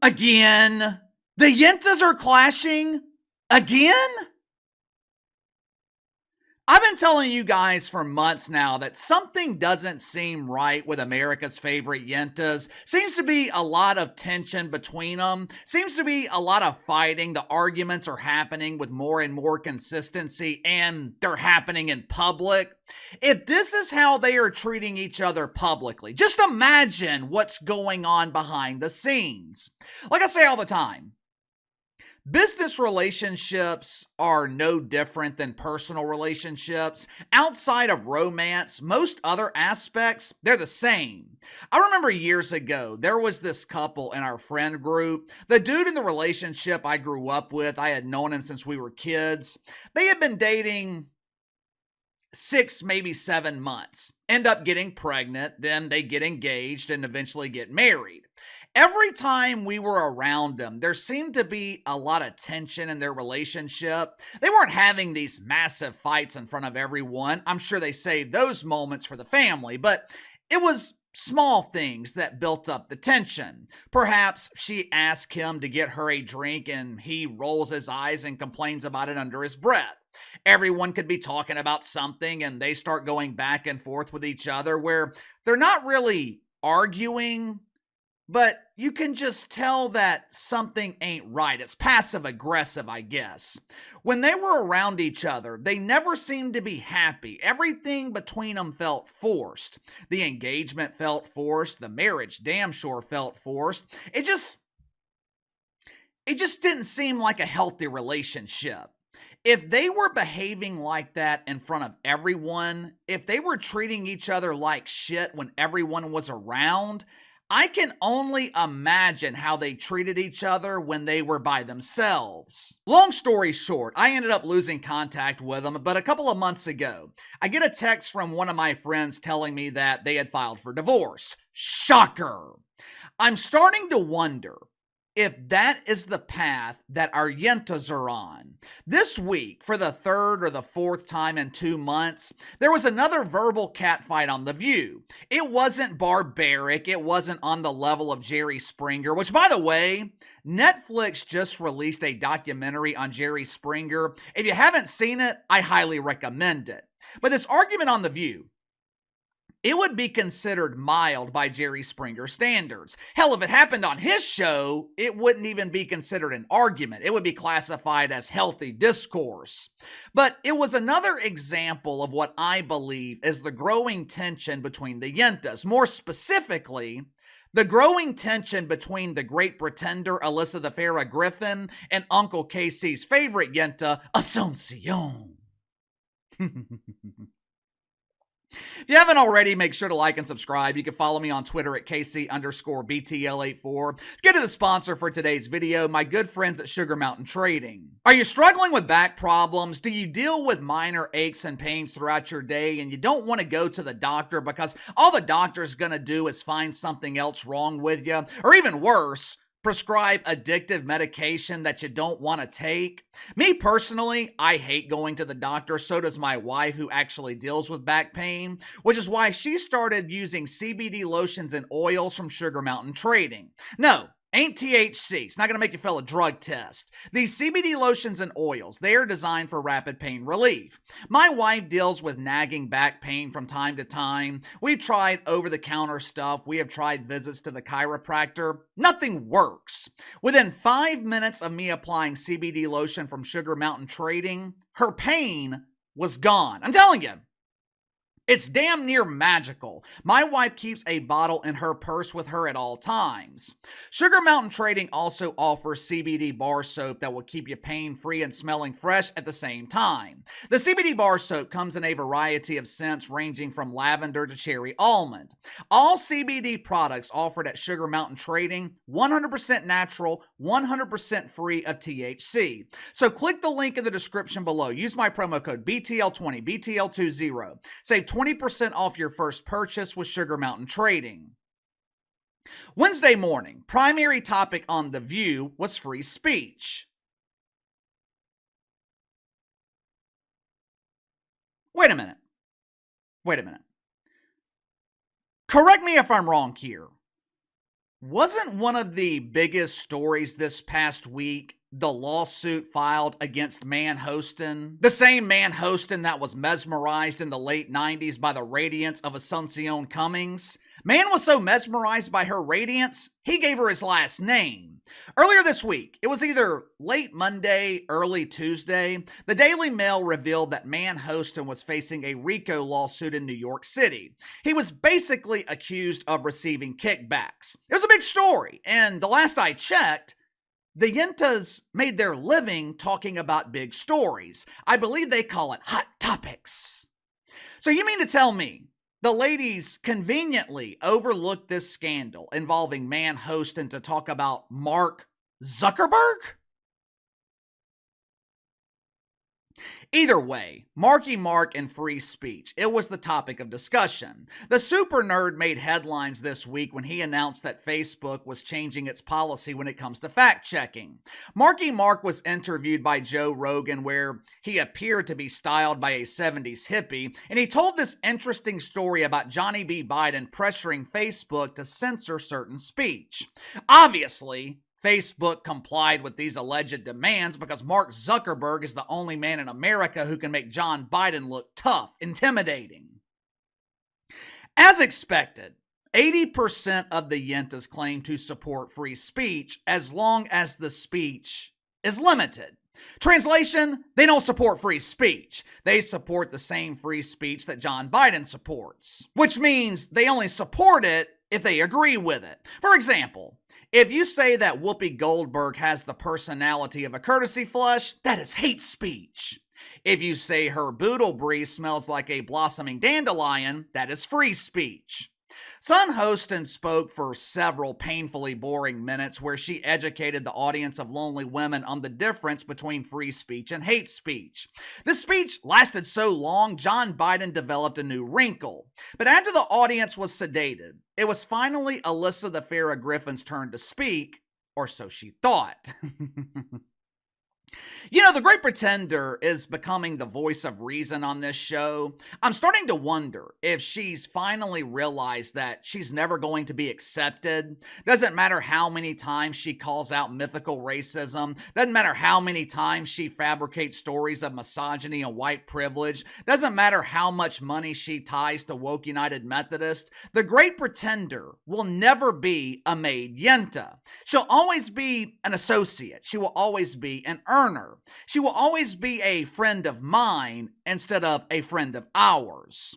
Again? The yentas are clashing? Again? I've been telling you guys for months now that something doesn't seem right with America's favorite yentas. Seems to be a lot of tension between them. Seems to be a lot of fighting. The arguments are happening with more and more consistency, and they're happening in public. If this is how they are treating each other publicly, just imagine what's going on behind the scenes. Like I say all the time, business relationships are no different than personal relationships. Outside of romance, most other aspects, they're the same. I remember years ago, there was this couple in our friend group. The dude in the relationship I grew up with, I had known him since we were kids. They had been dating 6, maybe 7 months, end up getting pregnant, then they get engaged and eventually get married. Every time we were around them, there seemed to be a lot of tension in their relationship. They weren't having these massive fights in front of everyone. I'm sure they saved those moments for the family, but it was small things that built up the tension. Perhaps she asked him to get her a drink and he rolls his eyes and complains about it under his breath. Everyone could be talking about something and they start going back and forth with each other where they're not really arguing, but you can just tell that something ain't right. It's passive aggressive, I guess. When they were around each other, they never seemed to be happy. Everything between them felt forced. The engagement felt forced. The marriage damn sure felt forced. It just didn't seem like a healthy relationship. If they were behaving like that in front of everyone, if they were treating each other like shit when everyone was around, I can only imagine how they treated each other when they were by themselves. Long story short, I ended up losing contact with them, but a couple of months ago, I get a text from one of my friends telling me that they had filed for divorce. Shocker! I'm starting to wonder if that is the path that our yentas are on. This week, for the third or the fourth time in 2 months, there was another verbal catfight on The View. It wasn't barbaric. It wasn't on the level of Jerry Springer, which, by the way, Netflix just released a documentary on Jerry Springer. If you haven't seen it, I highly recommend it. But this argument on The View, it would be considered mild by Jerry Springer standards. Hell, if it happened on his show, it wouldn't even be considered an argument. It would be classified as healthy discourse. But it was another example of what I believe is the growing tension between the yentas. More specifically, the growing tension between the great pretender Alyssa Farah Griffin and Uncle Casey's favorite yenta, Asuncion. If you haven't already, make sure to like and subscribe. You can follow me on Twitter at KC_BTL84. Let's get to the sponsor for today's video, my good friends at Sugar Mountain Trading. Are you struggling with back problems? Do you deal with minor aches and pains throughout your day and you don't want to go to the doctor because all the doctor's going to do is find something else wrong with you? Or even worse, prescribe addictive medication that you don't want to take? Me personally, I hate going to the doctor. So does my wife, who actually deals with back pain, which is why she started using CBD lotions and oils from Sugar Mountain Trading. No, ain't THC. It's not going to make you fail a drug test. These CBD lotions and oils, they are designed for rapid pain relief. My wife deals with nagging back pain from time to time. We've tried over-the-counter stuff. We have tried visits to the chiropractor. Nothing works. Within 5 minutes of me applying CBD lotion from Sugar Mountain Trading, her pain was gone. I'm telling you. It's damn near magical. My wife keeps a bottle in her purse with her at all times. Sugar Mountain Trading also offers CBD bar soap that will keep you pain-free and smelling fresh at the same time. The CBD bar soap comes in a variety of scents ranging from lavender to cherry almond. All CBD products offered at Sugar Mountain Trading, 100% natural, 100% free of THC. So click the link in the description below. Use my promo code BTL20, BTL20. Save 20% off your first purchase with Sugar Mountain Trading. Wednesday morning, primary topic on The View was free speech. Wait a minute. Correct me if I'm wrong here. Wasn't one of the biggest stories this past week the lawsuit filed against Man Hostin? The same Man Hostin that was mesmerized in the late 90s by the radiance of Asuncion Cummings? Man was so mesmerized by her radiance, he gave her his last name. Earlier this week, it was either late Monday, early Tuesday, the Daily Mail revealed that Man Hostin was facing a RICO lawsuit in New York City. He was basically accused of receiving kickbacks. It was a big story, and the last I checked, the yentas made their living talking about big stories. I believe they call it hot topics. So you mean to tell me the ladies conveniently overlooked this scandal involving Man Hostin to talk about Mark Zuckerberg? Either way, Marky Mark and free speech, it was the topic of discussion. The super nerd made headlines this week when he announced that Facebook was changing its policy when it comes to fact-checking. Marky Mark was interviewed by Joe Rogan where he appeared to be styled by a 70s hippie, and he told this interesting story about Johnny B. Biden pressuring Facebook to censor certain speech. Obviously, Facebook complied with these alleged demands because Mark Zuckerberg is the only man in America who can make John Biden look tough, intimidating. As expected, 80% of the yentas claim to support free speech as long as the speech is limited. Translation, they don't support free speech. They support the same free speech that John Biden supports, which means they only support it if they agree with it. For example, if you say that Whoopi Goldberg has the personality of a courtesy flush, that is hate speech. If you say her boodle breeze smells like a blossoming dandelion, that is free speech. Sunny Hostin spoke for several painfully boring minutes where she educated the audience of lonely women on the difference between free speech and hate speech. The speech lasted so long, John Biden developed a new wrinkle. But after the audience was sedated, it was finally Alyssa Farah Griffin's turn to speak, or so she thought. You know, the Great Pretender is becoming the voice of reason on this show. I'm starting to wonder if she's finally realized that she's never going to be accepted. Doesn't matter how many times she calls out mythical racism. Doesn't matter how many times she fabricates stories of misogyny and white privilege. Doesn't matter how much money she ties to woke United Methodist. The Great Pretender will never be a made yenta. She'll always be an associate. She will always be an earner. She will always be a friend of mine instead of a friend of ours.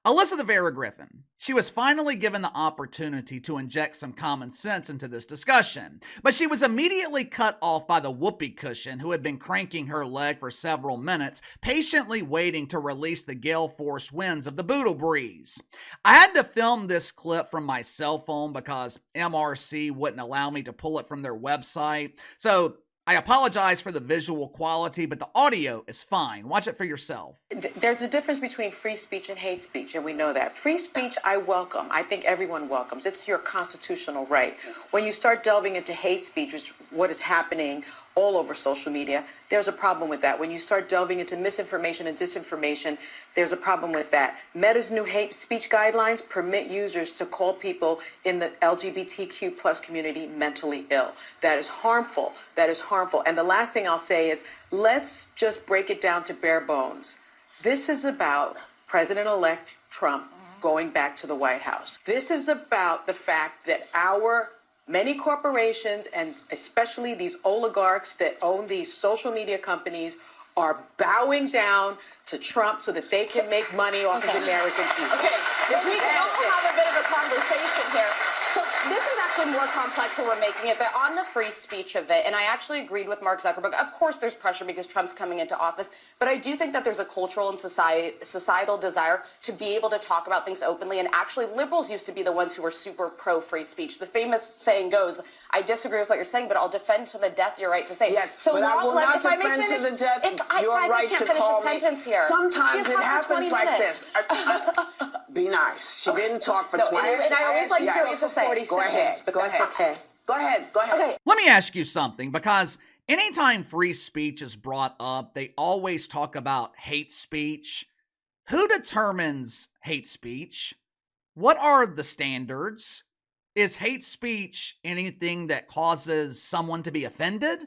Alyssa Farah Griffin, she was finally given the opportunity to inject some common sense into this discussion, but she was immediately cut off by the whoopee cushion who had been cranking her leg for several minutes, patiently waiting to release the gale force winds of the boodle breeze. I had to film this clip from my cell phone because MRC wouldn't allow me to pull it from their website, so I apologize for the visual quality, but the audio is fine. Watch it for yourself. There's a difference between free speech and hate speech, and we know that. Free speech, I welcome. I think everyone welcomes. It's your constitutional right. When you start delving into hate speech, which is what is happening all over social media, there's a problem with that. When you start delving into misinformation and disinformation, there's a problem with that. Meta's new hate speech guidelines permit users to call people in the LGBTQ plus community mentally ill. That is harmful. That is harmful. And the last thing I'll say is, let's just break it down to bare bones. This is about President-elect Trump going back to the White House. This is about the fact that our many corporations, and especially these oligarchs that own these social media companies, are bowing down to Trump so that they can make money off of American people. Okay, if we can all have a bit of a conversation here. So this is actually more complex than we're making it, but on the free speech of it, and I actually agreed with Mark Zuckerberg, of course there's pressure because Trump's coming into office, but I do think that there's a cultural and societal desire to be able to talk about things openly, and actually liberals used to be the ones who were super pro-free speech. The famous saying goes, I disagree with what you're saying, but I'll defend to the death your right to say. Yes, so but I will not defend to the death your right to call me. Here. Sometimes it happens like this. Be nice. She didn't talk for 20 minutes. And I always like to hear what to say. Go ahead. Go ahead. Okay. Go ahead. Go ahead. Okay. Let me ask you something, because anytime free speech is brought up, they always talk about hate speech. Who determines hate speech? What are the standards? Is hate speech anything that causes someone to be offended?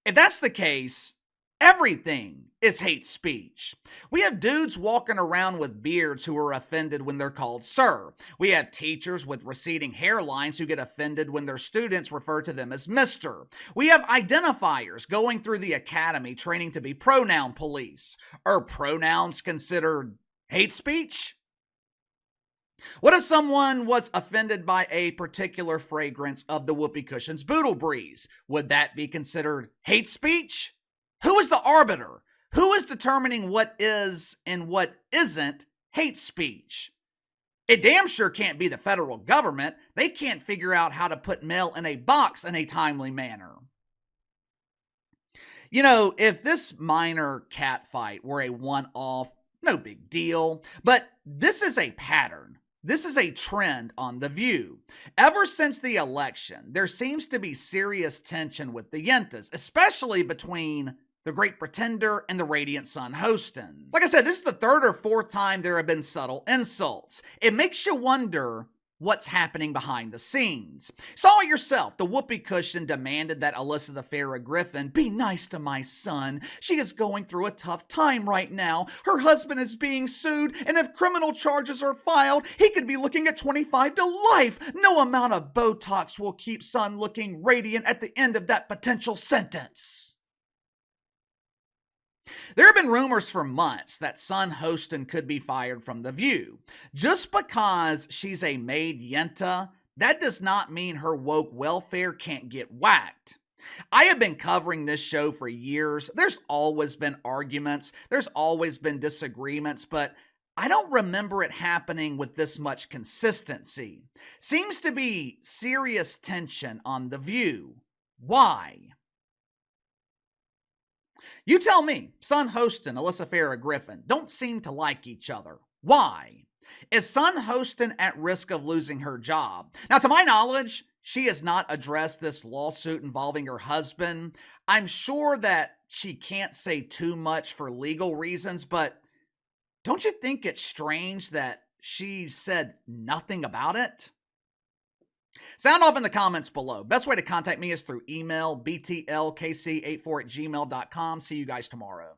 If that's the case, everything is hate speech. We have dudes walking around with beards who are offended when they're called sir. We have teachers with receding hairlines who get offended when their students refer to them as mister. We have identifiers going through the academy training to be pronoun police. Are pronouns considered hate speech? What if someone was offended by a particular fragrance of the Whoopi Cushion's Boodle Breeze? Would that be considered hate speech? Who is the arbiter? Who is determining what is and what isn't hate speech? It damn sure can't be the federal government. They can't figure out how to put mail in a box in a timely manner. You know, if this minor cat fight were a one-off, no big deal. But this is a pattern. This is a trend on The View. Ever since the election, there seems to be serious tension with the yentas, especially between the Great Pretender and the Radiant Sun Hostin. Like I said, this is the third or fourth time there have been subtle insults. It makes you wonder what's happening behind the scenes. Saw it yourself. The Whoopi Cushion demanded that Alyssa Farah Griffin be nice to my son. She is going through a tough time right now. Her husband is being sued, and if criminal charges are filed, he could be looking at 25 to life. No amount of Botox will keep son looking radiant at the end of that potential sentence. There have been rumors for months that Sunny Hostin could be fired from The View. Just because she's a made yenta, that does not mean her woke welfare can't get whacked. I have been covering this show for years. There's always been arguments, there's always been disagreements, but I don't remember it happening with this much consistency. Seems to be serious tension on The View. Why? You tell me. Sunny Hostin, Alyssa Farah Griffin don't seem to like each other. Why? Is Sunny Hostin at risk of losing her job? Now, to my knowledge, she has not addressed this lawsuit involving her husband. I'm sure that she can't say too much for legal reasons, but don't you think it's strange that she said nothing about it? Sound off in the comments below. Best way to contact me is through email, btlkc84@gmail.com. See you guys tomorrow.